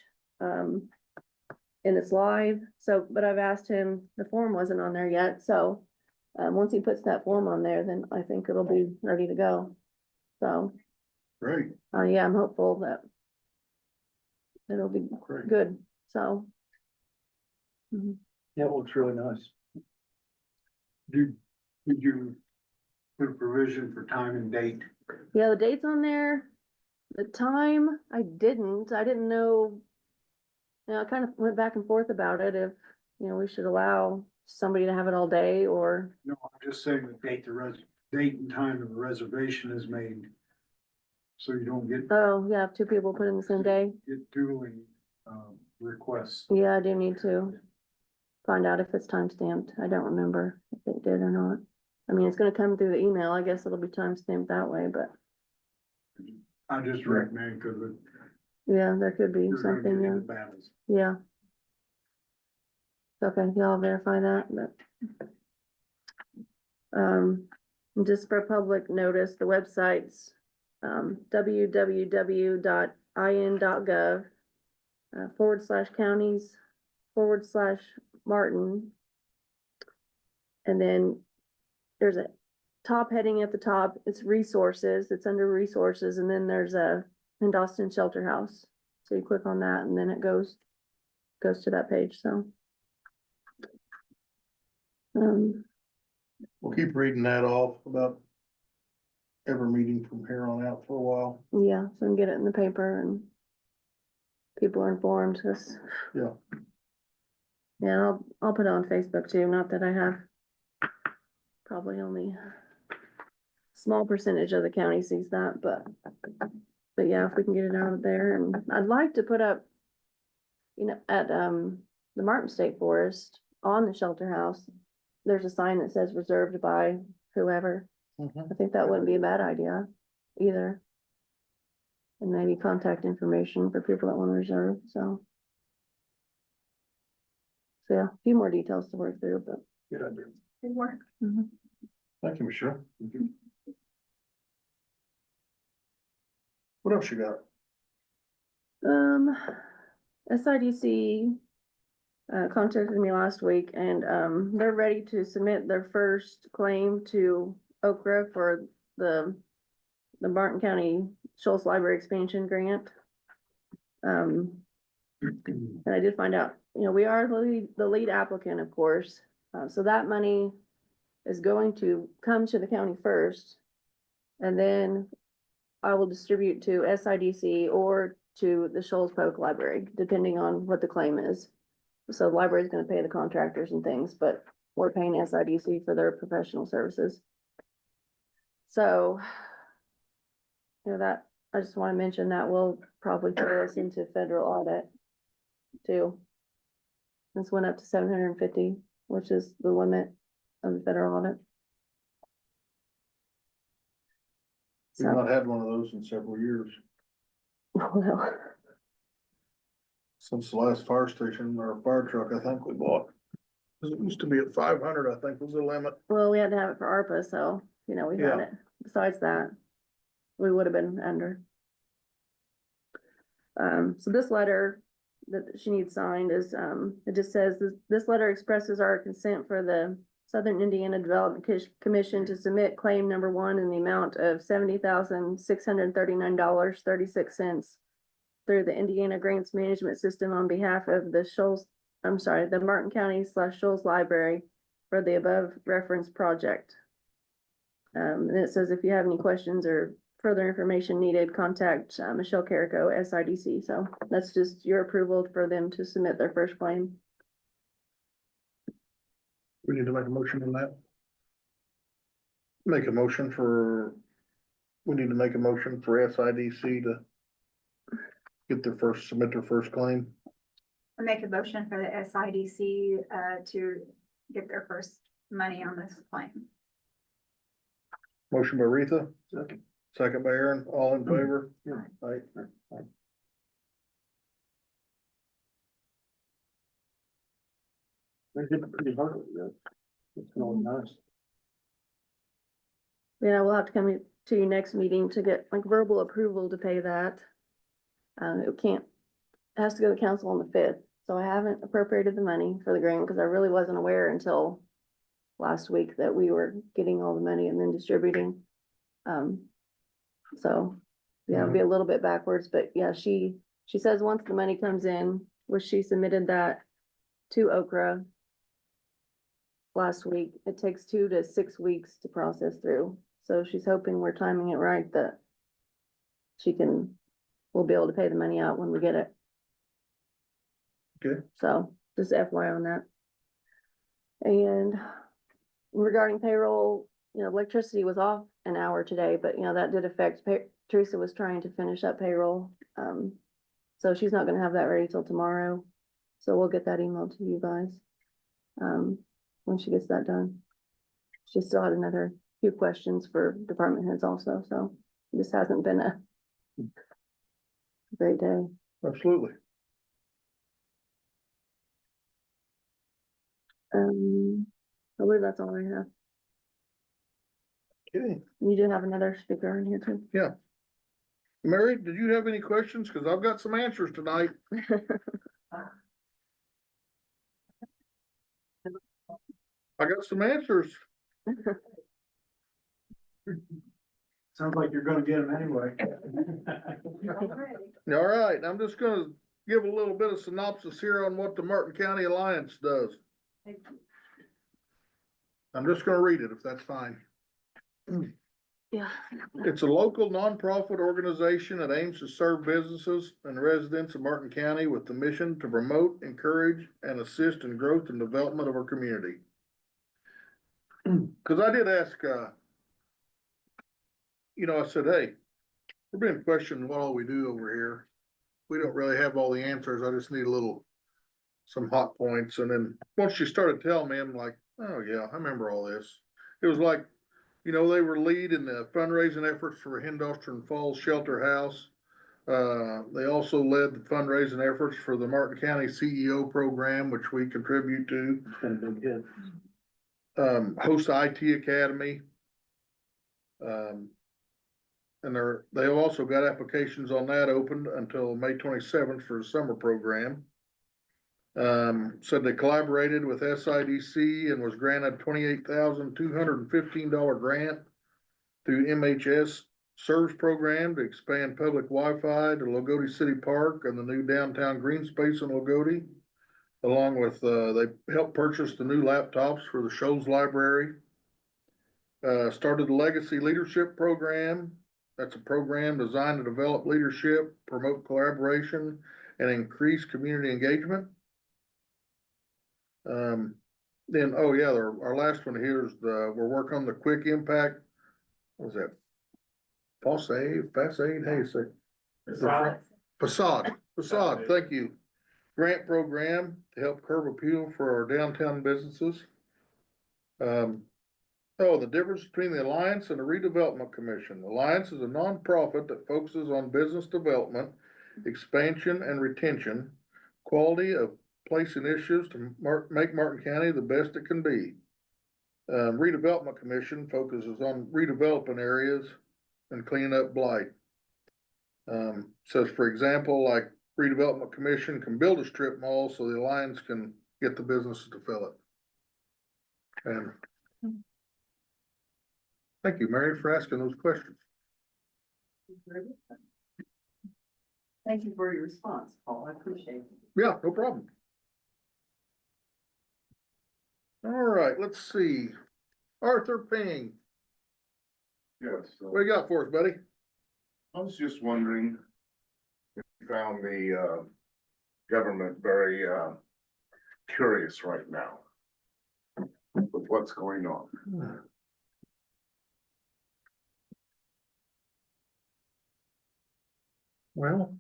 and it's live, so, but I've asked him, the form wasn't on there yet, so. Once he puts that form on there, then I think it'll be ready to go. So, Great, yeah, I'm hopeful that. It'll be great. good, so. Mhm. Yeah, it looks really nice. Did you put a provision for time and date? Yeah, the date's on there. The time, I didn't know. You know, I kind of went back and forth about it, if, we should allow somebody to have it all day, or, No, I'm just saying the date, date and time of the reservation is made. So you don't get yeah, if two people put in the same day. dueling, requests. Yeah, I do need to find out if it's time stamped. I don't remember if it did or not. I mean, it's gonna come through the email. I guess it'll be time stamped that way, but I just recommend, cause yeah, there could be you're gonna get something, into battles. yeah. Okay, y'all verify that, but. Just for public notice, the website's, www.in.gov, /counties/Martin. And then there's a top heading at the top, it's resources, it's under resources, and then there's a Dawson Shelter House. So you click on that and then it goes to that page, so. We'll keep reading that off about every meeting from here on out for a while. Yeah, so I can get it in the paper and people are informed, 'cause. Yeah. Yeah, and I'll put it on Facebook too, not that I have probably only a small percentage of the county sees that, but yeah, if we can get it out of there, and I'd like to put up, at, the Martin State Forest on the shelter house, there's a sign that says reserved by whoever. I think that wouldn't be a bad idea either. And maybe contact information for people that want to reserve, so. So yeah, a few more details to work through, but. Good idea. Good work. Thank you, Michelle. What else you got? SIDC contacted me last week, and they're ready to submit their first claim to Okra for the Martin County Shoals Library Expansion Grant. And I did find out, we are the lead applicant, of course, so that money is going to come to the county first, and then I will distribute to SIDC or to the Shoals Polk Library, depending on what the claim is. So the library is gonna pay the contractors and things, but we're paying SIDC for their professional services. So, that, I just wanna mention that will probably throw us into federal audit too. This went up to 750, which is the limit of the federal audit. We've So, not had one of those in several years, well, since the last fire station or fire truck, I think we bought. 'Cause it used to be at 500, I think was the limit. well, we had to have it for ARPA, so, we had Yeah. it. Besides that, we would have been under. So this letter that she needs signed is, it just says, this letter expresses our consent for the Southern Indiana Development Commission to submit claim number 1 in the amount of $70,639.36 through the Indiana Grants Management System on behalf of the Martin County /Shoals Library for the above referenced project. And it says if you have any questions or further information needed, contact Michelle Carrico, SIDC. So that's just your approval for them to submit their first claim. We need to make a motion on that. We need to make a motion for SIDC to submit their first claim. I make a motion for the SIDC, to get their first money on this claim. Motion by Retha. Second by Aaron, all in favor? Aye. They did pretty hard with that. It's really nice. Yeah, we'll have to come to your next meeting to get like verbal approval to pay that. It has to go to council on the 5th, So I haven't appropriated the money for the grant because I really wasn't aware until last week that we were getting all the money and then distributing. So, yeah, it'll be a little bit backwards, but yeah, she says once the money comes in, which she submitted that to Okra last week, it takes 2 to 6 weeks to process through. So she's hoping we're timing it right, that we'll be able to pay the money out when we get it. Okay. So just FYI on that. And regarding payroll, electricity was off an hour today, but that did affect Teresa was trying to finish up payroll. So she's not gonna have that ready till tomorrow. So we'll get that email to you guys. When she gets that done. She still had another few questions for department heads also, so this hasn't been a great day. Absolutely. I believe that's all I have. Okay. You do have another speaker in here too. Yeah. Mary, did you have any questions? Cause I've got some answers tonight. I got some answers. Sounds like you're gonna get them anyway. All right, I'm just gonna give a little bit of synopsis here on what the Martin County Alliance does. I'm just gonna read it if that's fine. Yeah. It's a local nonprofit organization that aims to serve businesses and residents of Martin County with the mission to promote, encourage, and assist in growth and development of our community. Cause I did ask, I said, hey, we're being questioned what all we do over here. We don't really have all the answers. I just need some hot points. And then once she started telling me, I'm like, oh yeah, I remember all this. It was like, they were leading the fundraising efforts for Hendoster Falls Shelter House. They also led the fundraising efforts for the Martin County CEO program, which we contribute to. It's been a big hit. Host IT Academy. And they've also got applications on that open until May 27th for a summer program. Said they collaborated with SIDC and was granted $28,215 grant through MHS Service Program to expand public Wi-Fi to Logodi City Park and the new downtown green space in Logodi. Along with, they helped purchase the new laptops for the Shoals Library. Started the Legacy Leadership Program. That's a program designed to develop leadership, promote collaboration, and increase community engagement. Then, oh yeah, our last one here is we're working on the quick impact. What was that? Facade, how do you say? Facade, thank you. Grant program to help curb appeal for our downtown businesses. The difference between the Alliance and the Redevelopment Commission. The Alliance is a nonprofit that focuses on business development, expansion and retention, quality of place initiatives to make Martin County the best it can be. Redevelopment Commission focuses on redeveloping areas and cleaning up blight. Says, for example, like Redevelopment Commission can build a strip mall so the Alliance can get the businesses to fill it. And thank you, Mary, for asking those questions. Thank you for your response, Paul. I appreciate it. Yeah, no problem. All right, let's see. Arthur Ping, Yes, what you got for us, buddy? I was just wondering if you found the government very curious right now with what's going on. Well,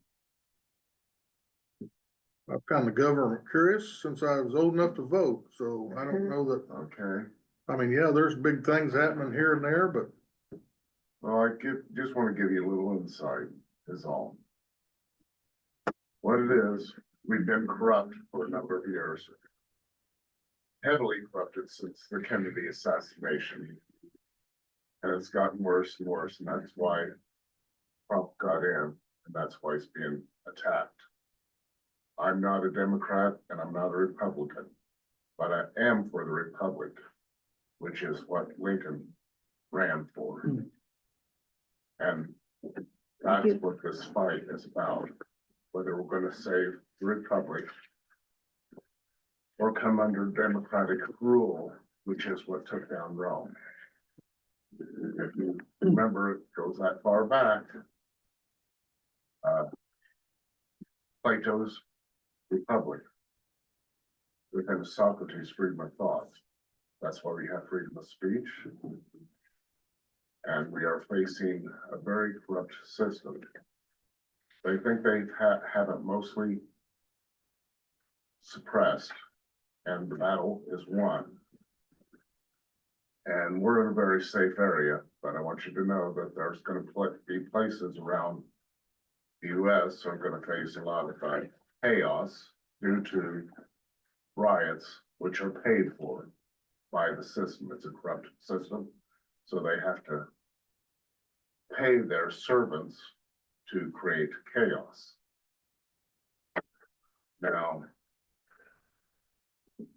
I've found the government curious since I was old enough to vote, so I don't know that, Okay, I mean, yeah, there's big things happening here and there, but well, just want to give you a little insight is all. What it is, we've been corrupt for a number of years. Heavily corrupted since the Kennedy assassination. And it's gotten worse and worse, and that's why Trump got in, and that's why he's being attacked. I'm not a Democrat and I'm not a Republican, but I am for the Republic, which is what Lincoln ran for. And that's you. what this fight is about, whether we're gonna save the Republic or come under democratic rule, which is what took down Rome. If you remember, it goes that far back. Plato's Republic. Within Socrates' freedom of thought. That's why we have freedom of speech. And we are facing a very corrupt system. They think they have it mostly suppressed, and the battle is won. And we're in a very safe area, but I want you to know that there's gonna be places around the US are gonna face a lot of chaos due to riots, which are paid for by the system. It's a corrupt system, so they have to pay their servants to create chaos. Now,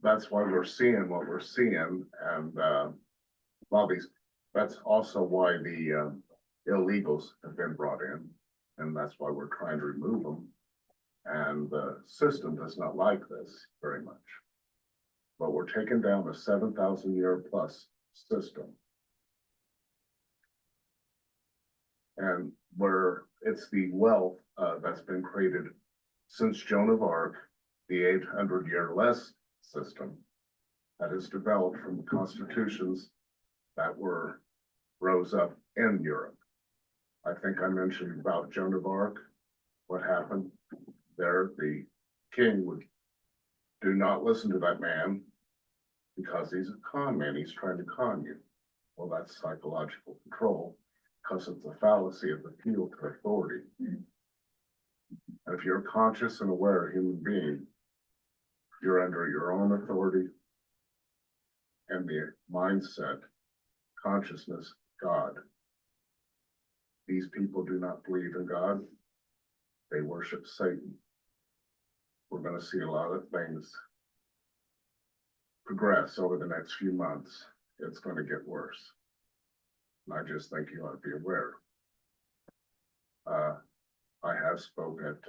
that's why we're seeing what we're seeing, and while that's also why the illegals have been brought in, and that's why we're trying to remove them. And the system does not like this very much. But we're taking down a 7,000-year plus system. And where it's the wealth that's been created since Joan of Arc, the 800-year less system that is developed from the constitutions that rose up in Europe. I think I mentioned about Joan of Arc, what happened there. The king would do not listen to that man because he's a con man. He's trying to con you. Well, that's psychological control because it's a fallacy of appeal to authority. And if you're a conscious and aware human being, you're under your own authority and the mindset, consciousness, God. These people do not believe in God. They worship Satan. We're going to see a lot of things progress over the next few months. It's going to get worse. And I just think you ought to be aware. I have spoke at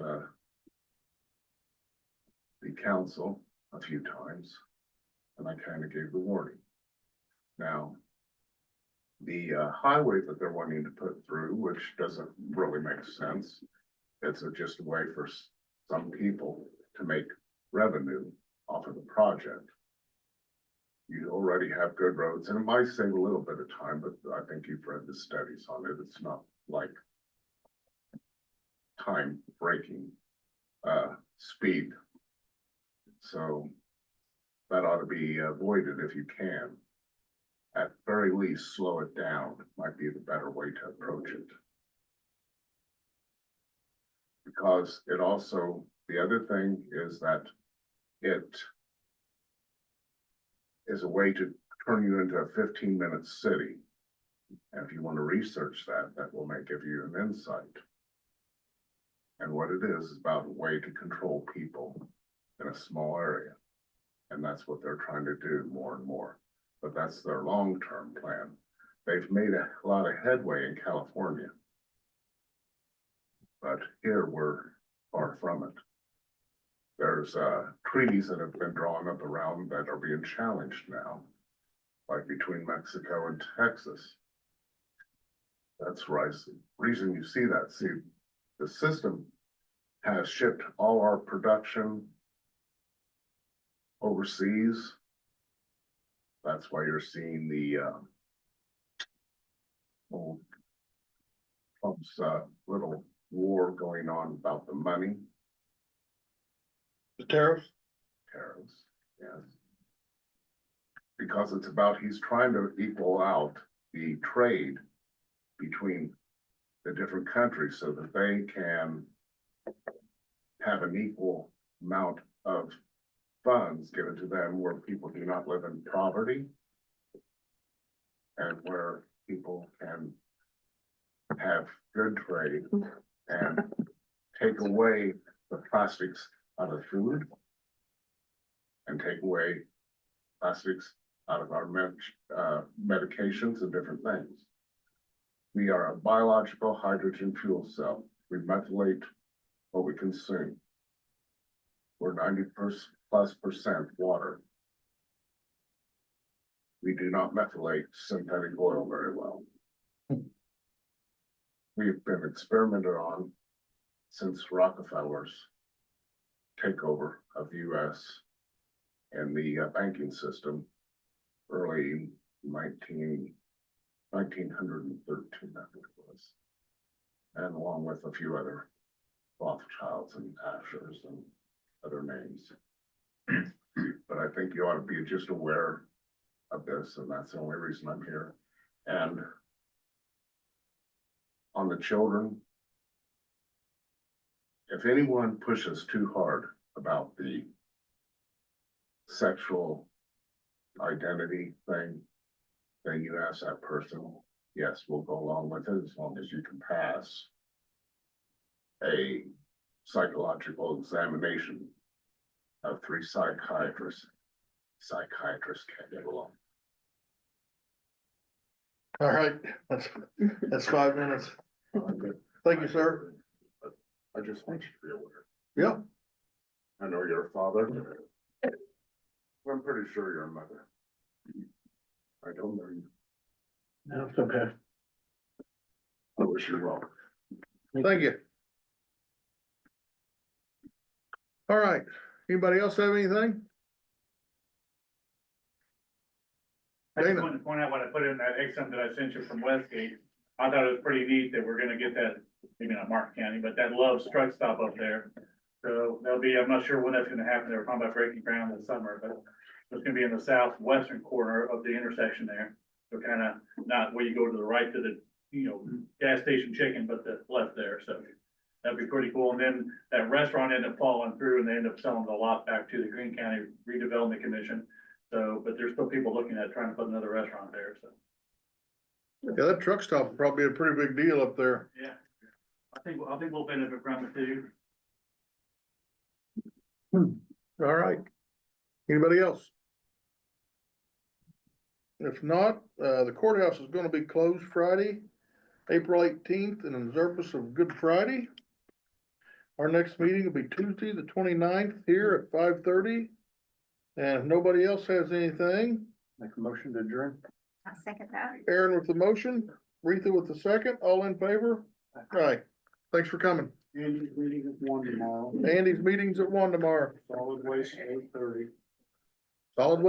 the council a few times, and I kind of gave the warning. Now, the highway that they're wanting to put through, which doesn't really make sense, it's just a way for some people to make revenue off of the project. You already have good roads, and it might save a little bit of time, but I think you've read the studies on it. It's not like time breaking speed. So that ought to be avoided if you can. At very least, slow it down might be the better way to approach it. Because it also, the other thing is that it is a way to turn you into a 15-minute city. And if you want to research that, that will give you an insight. And what it is about a way to control people in a small area. And that's what they're trying to do more and more. But that's their long-term plan. They've made a lot of headway in California. But here we're far from it. There's treaties that have been drawn up around that are being challenged now, like between Mexico and Texas. That's right. Reason you see that, the system has shipped all our production overseas. That's why you're seeing the old Trump's little war going on about the money. The tariffs? Tariffs, yes. Because it's about, he's trying to equal out the trade between the different countries so that they can have an equal amount of funds given to them where people do not live in poverty and where people can have good trade and take away the plastics out of food and take away plastics out of our medications and different things. We are a biological hydrogen fuel cell. We methylate what we consume. We're 90+% water. We do not methylate synthetic oil very well. We've been experimented on since Rockefeller's takeover of the US and the banking system early 1913, I think it was. And along with a few other Rothschilds and Ashers and other names. But I think you ought to be just aware of this, and that's the only reason I'm here. And on the children, if anyone pushes too hard about the sexual identity thing, then you ask that person, yes, we'll go along with it as long as you can pass a psychological examination of 3 psychiatrists. Psychiatrists can't get along. All right, that's 5 minutes. Thank you, sir. I just want you to be aware. Yep. I know you're a father. I'm pretty sure you're a mother. I don't know you. No, it's okay. I wish you well. Thank you. All right, anybody else have anything? I just Dana. wanted to point out what I put in that exam that I sent you from Westgate. I thought it was pretty neat that we're gonna get that, maybe not Martin County, but that Love's truck stop up there. So that'll be, I'm not sure when that's gonna happen. They were talking about breaking ground this summer, but it's gonna be in the southwestern corner of the intersection there. So kind of not where you go to the right to the, gas station chicken, but the left there. So that'd be pretty cool. And then that restaurant ended up falling through and they ended up selling the lot back to the Green County Redevelopment Commission. So, but there's still people looking at trying to put another restaurant there, so. Yeah, that truck stop will probably be a pretty big deal up there. Yeah, I think we'll benefit from it too. All right. Anybody else? If not, the courthouse is gonna be closed Friday, April 18th, in observance of Good Friday. Our next meeting will be Tuesday, the 29th, here at 5:30. And if nobody else has anything, Make a motion to adjourn. I second that. Aaron with the motion, Retha with the second, all in favor? Right. Thanks for coming. Andy's meeting at 1 tomorrow. Andy's meeting's at 1 tomorrow. Solid waste, 8:30. Solid waste.